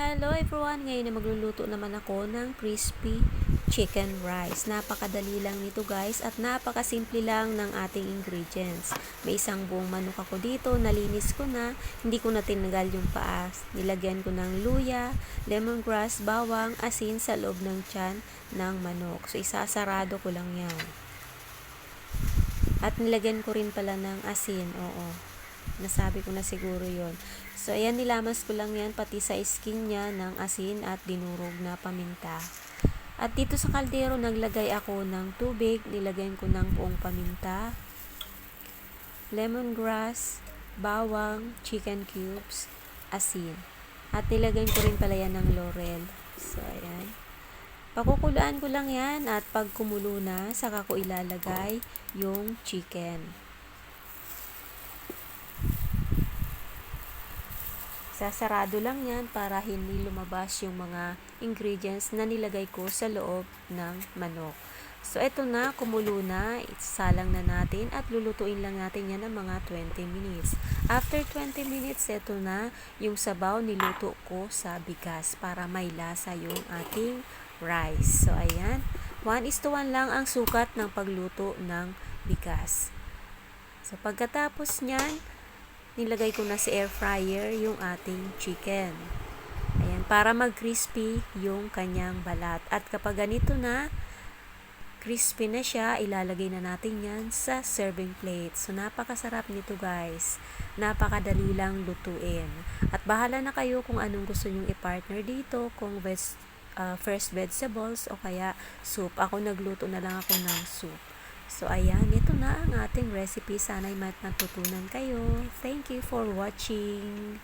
Hello everyone! Ngayon na magluluto naman ako ng crispy chicken rice. Napakadali lang nito guys at napakasimple lang ng ating ingredients. May isang buong manok ako dito, nalinis ko na, hindi ko na tinagal yung paas. Nilagyan ko ng luya, lemongrass, bawang, asin sa loob ng tiyan ng manok. So isasarado ko lang yan. At nilagyan ko rin pala ng asin, oo. Nasabi ko na siguro yon. So, ayan, nilamas ko lang yan pati sa skin niya ng asin at dinurog na paminta. At dito sa kaldero, naglagay ako ng tubig. Nilagyan ko ng buong paminta, lemongrass, bawang, chicken cubes, asin. At nilagyan ko rin pala yan ng laurel. So, ayan. Pakukuluan ko lang yan at pag kumulo na, saka ko ilalagay yung chicken. Sasarado lang yan para hindi lumabas yung mga ingredients na nilagay ko sa loob ng manok. So, eto na, kumulo na, isalang na natin at lulutuin lang natin yan ng mga 20 minutes. After 20 minutes, eto na yung sabaw niluto ko sa bigas para may lasa yung ating rice. So, ayan, 1:1 lang ang sukat ng pagluto ng bigas. So, pagkatapos nyan, nilagay ko na sa air fryer yung ating chicken. Ayan, para mag-crispy yung kanyang balat. At kapag ganito na, crispy na siya, ilalagay na natin yan sa serving plate. So, napakasarap nito guys. Napakadali lang lutuin. At bahala na kayo kung anong gusto nyong i-partner dito, kung fresh vegetables o kaya soup. Ako nagluto na lang ako ng soup. So, ayan, ito na ang ating recipe. Sana'y matutunan kayo. Thank you for watching.